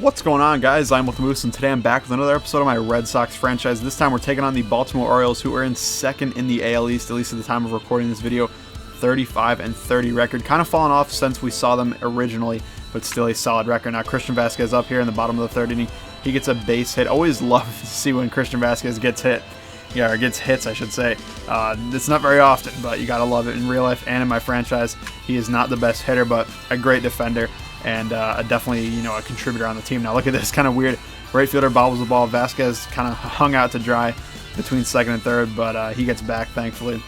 What's going on, guys? I'm with Moose, and today I'm back with another episode of my Red Sox franchise. This time we're taking on the Baltimore Orioles, who are in second in the AL East, at least at the time of recording this video. 35-30 record. Kind of fallen off since we saw them originally, but still a solid record. Now Christian Vasquez up here in the bottom of the third inning. He gets a base hit. Always love to see when Christian Vasquez gets hit. Yeah, or gets hits, I should say. It's not very often, but you gotta love it in real life and in my franchise. He is not the best hitter, but a great defender. And definitely, a contributor on the team. Now look at this, kind of weird. Right fielder bobbles the ball. Vasquez kind of hung out to dry between second and third, but he gets back, thankfully.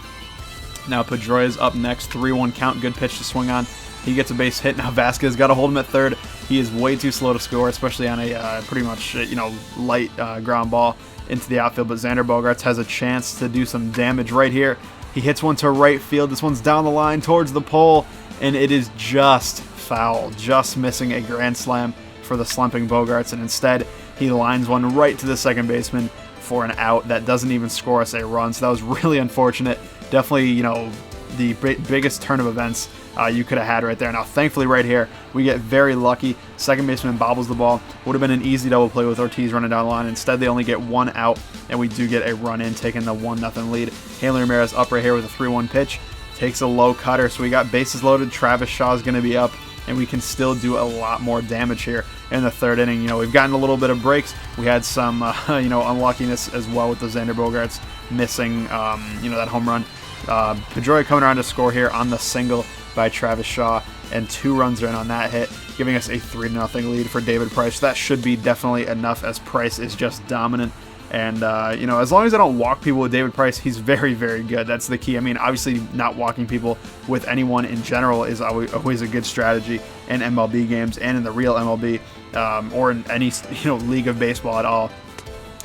Now Pedroia's up next, 3-1 count, good pitch to swing on. He gets a base hit. Now Vasquez got to hold him at third. He is way too slow to score, especially on a pretty much light ground ball into the outfield. But Xander Bogaerts has a chance to do some damage right here. He hits one to right field. This one's down the line towards the pole, and it is just foul, just missing a grand slam for the slumping Bogaerts, and instead he lines one right to the second baseman for an out that doesn't even score us a run. So that was really unfortunate. Definitely, the biggest turn of events you could have had right there. Now, thankfully, right here, we get very lucky. Second baseman bobbles the ball. Would have been an easy double play with Ortiz running down the line. Instead, they only get one out, and we do get a run in, taking the 1-0 lead. Hanley Ramirez up right here with a 3-1 pitch. Takes a low cutter, so we got bases loaded. Travis Shaw is going to be up, and we can still do a lot more damage here in the third inning. We've gotten a little bit of breaks. We had some, unluckiness as well with the Xander Bogaerts missing, that home run. Pedroia coming around to score here on the single by Travis Shaw, and 2 runs are in on that hit, giving us a 3-0 lead for David Price. That should be definitely enough, as Price is just dominant. And, as long as I don't walk people with David Price, he's very, very good. That's the key. I mean, obviously, not walking people with anyone in general is always a good strategy in MLB games and in the real MLB, or in any, league of baseball at all.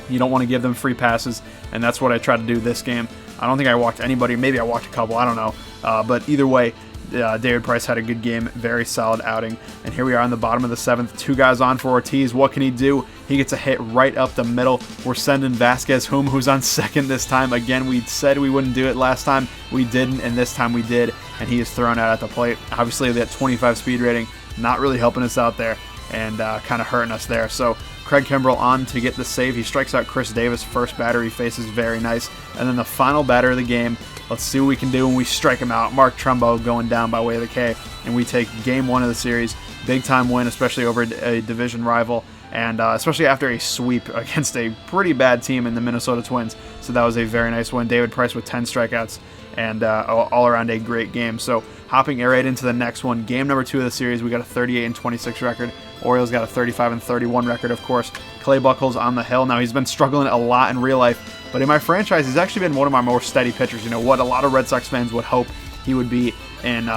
You don't want to give them free passes, and that's what I tried to do this game. I don't think I walked anybody. Maybe I walked a couple. I don't know. But either way, David Price had a good game. Very solid outing. And here we are in the bottom of the 7th. 2 guys on for Ortiz. What can he do? He gets a hit right up the middle. We're sending Vasquez home, who's on second this time. Again, we said we wouldn't do it last time. We didn't, and this time we did. And he is thrown out at the plate. Obviously, that 25 speed rating, not really helping us out there, and kind of hurting us there. So Craig Kimbrell on to get the save. He strikes out Chris Davis. First batter he faces, very nice. And then the final batter of the game, let's see what we can do when we strike him out. Mark Trumbo going down by way of the K, and we take game 1 of the series. Big time win, especially over a division rival, and especially after a sweep against a pretty bad team in the Minnesota Twins. So that was a very nice win. David Price with 10 strikeouts, and all around a great game. So hopping right into the next one, game number 2 of the series, we got a 38-26 record. Orioles got a 35-31 record, of course. Clay Buchholz on the hill. Now, he's been struggling a lot in real life, but in my franchise, he's actually been one of my more steady pitchers. What a lot of Red Sox fans would hope he would be in,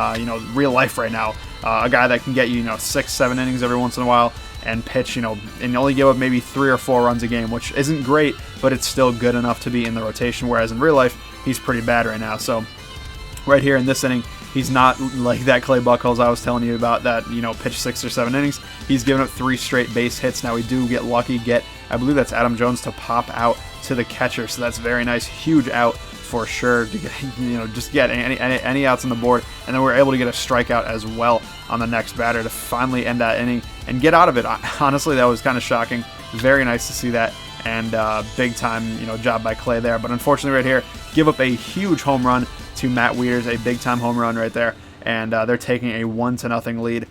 real life right now. A guy that can get you, 6-7 innings every once in a while and pitch, and only give up maybe 3 or 4 runs a game, which isn't great, but it's still good enough to be in the rotation, whereas in real life, he's pretty bad right now. So right here in this inning, he's not like that Clay Buchholz I was telling you about that, pitched 6 or 7 innings. He's given up 3 straight base hits. Now we do get lucky, I believe that's Adam Jones to pop out to the catcher, so that's very nice. Huge out for sure to get, just get any outs on the board, and then we're able to get a strikeout as well on the next batter to finally end that inning and get out of it. Honestly, that was kind of shocking. Very nice to see that, and big time, job by Clay there. But unfortunately, right here, give up a huge home run to Matt Wieters, a big time home run right there, and they're taking a 1-0 lead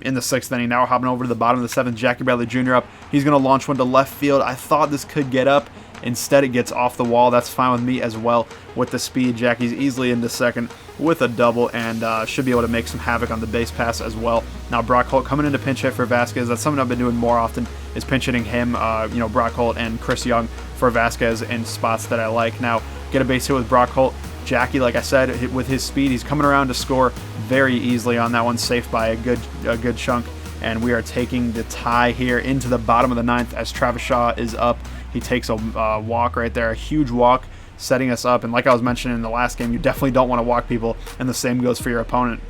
in the 6th inning. Now we're hopping over to the bottom of the 7th. Jackie Bradley Jr. up. He's going to launch one to left field. I thought this could get up. Instead, it gets off the wall. That's fine with me as well with the speed. Jackie's easily into second with a double, and should be able to make some havoc on the base pass as well. Now Brock Holt coming in to pinch hit for Vasquez. That's something I've been doing more often, is pinch hitting him, Brock Holt and Chris Young for Vasquez in spots that I like. Now get a base hit with Brock Holt. Jackie, like I said, with his speed, he's coming around to score very easily on that one, safe by a good chunk. And we are taking the tie here into the bottom of the 9th as Travis Shaw is up. He takes a walk right there, a huge walk, setting us up. And like I was mentioning in the last game, you definitely don't want to walk people, and the same goes for your opponent.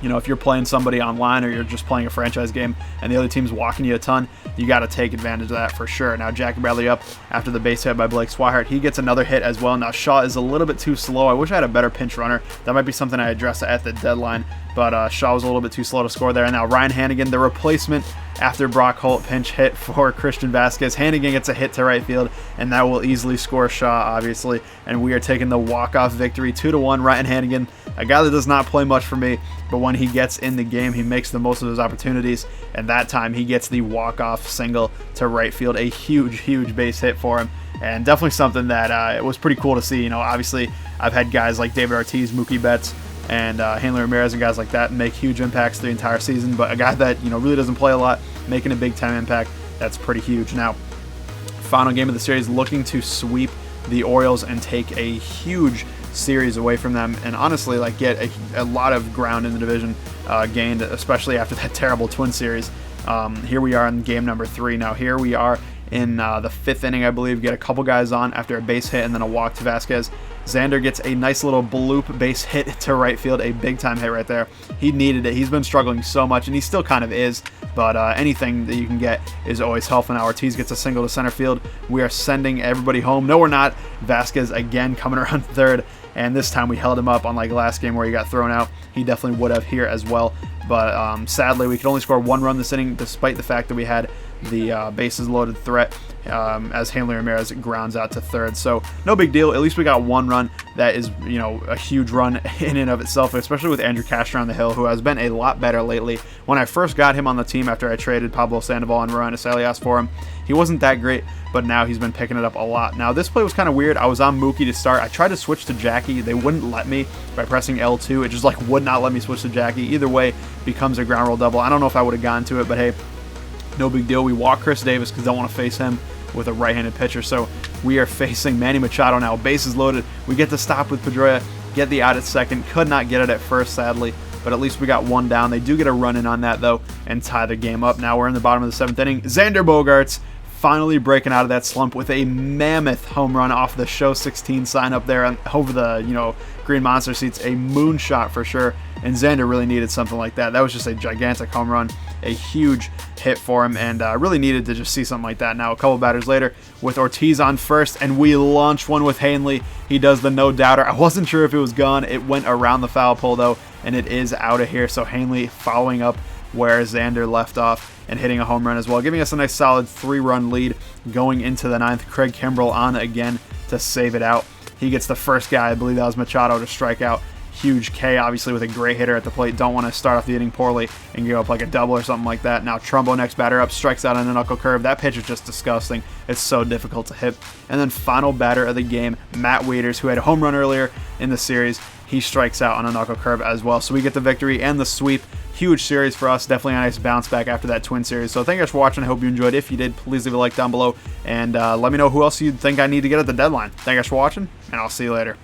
If you're playing somebody online or you're just playing a franchise game and the other team's walking you a ton, you got to take advantage of that for sure. Now Jackie Bradley up after the base hit by Blake Swihart. He gets another hit as well. Now Shaw is a little bit too slow. I wish I had a better pinch runner. That might be something I address at the deadline. but Shaw was a little bit too slow to score there. And now Ryan Hanigan, the replacement after Brock Holt pinch hit for Christian Vasquez. Hanigan gets a hit to right field, and that will easily score Shaw, obviously. And we are taking the walk-off victory, 2-1. Ryan Hanigan, a guy that does not play much for me, but when he gets in the game, he makes the most of his opportunities. And that time, he gets the walk-off single to right field, a huge, huge base hit for him. And definitely something that it was pretty cool to see. You know, obviously, I've had guys like David Ortiz, Mookie Betts, and Hanley Ramirez and guys like that make huge impacts the entire season. But a guy that, you know, really doesn't play a lot, making a big-time impact, that's pretty huge. Now, final game of the series, looking to sweep the Orioles and take a huge series away from them, and honestly, like, get a lot of ground in the division gained, especially after that terrible Twin series. Here we are in game number 3. Now, here we are in the 5th inning, I believe. Get a couple guys on after a base hit and then a walk to Vasquez. Xander gets a nice little bloop base hit to right field, a big-time hit right there. He needed it. He's been struggling so much, and he still kind of is, but anything that you can get is always helpful. Now Ortiz gets a single to center field. We are sending everybody home. No, we're not. Vasquez again coming around third, and this time we held him up, unlike last game where he got thrown out. He definitely would have here as well, but sadly we could only score 1 run this inning, despite the fact that we had the bases loaded threat as Hanley Ramirez grounds out to third. So no big deal. At least we got 1 run. That is, you know, a huge run in and of itself, especially with Andrew Castro on the hill, who has been a lot better lately. When I first got him on the team after I traded Pablo Sandoval and Ryan Asalias for him, he wasn't that great, but now he's been picking it up a lot. Now, this play was kind of weird. I was on Mookie to start. I tried to switch to Jackie. They wouldn't let me by pressing L2. It just, like, would not let me switch to Jackie. Either way, becomes a ground roll double. I don't know if I would have gotten to it, but hey, no big deal. We walk Chris Davis because I don't want to face him with a right-handed pitcher. So we are facing Manny Machado now. Bases loaded. We get to stop with Pedroia, get the out at second. Could not get it at first, sadly, but at least we got 1 down. They do get a run in on that, though, and tie the game up. Now we're in the bottom of the 7th inning. Xander Bogaerts finally breaking out of that slump with a mammoth home run off the Show 16 sign up there over the, you know, Green Monster seats. A moonshot for sure, and Xander really needed something like that. That was just a gigantic home run, a huge hit for him, and really needed to just see something like that. Now, a couple batters later, with Ortiz on first, and we launch one with Hanley. He does the no-doubter. I wasn't sure if it was gone. It went around the foul pole, though, and it is out of here. So Hanley following up where Xander left off and hitting a home run as well, giving us a nice solid 3-run lead going into the 9th. Craig Kimbrell on again to save it out. He gets the first guy, I believe that was Machado, to strike out. Huge K, obviously, with a great hitter at the plate. Don't want to start off the inning poorly and go up like a double or something like that. Now Trumbo, next batter up, strikes out on a knuckle curve. That pitch is just disgusting. It's so difficult to hit. And then final batter of the game, Matt Waiters, who had a home run earlier in the series. He strikes out on a knuckle curve as well. So we get the victory and the sweep. Huge series for us. Definitely a nice bounce back after that Twin series. So thank you guys for watching. I hope you enjoyed. If you did, please leave a like down below. And let me know who else you think I need to get at the deadline. Thank you guys for watching, and I'll see you later.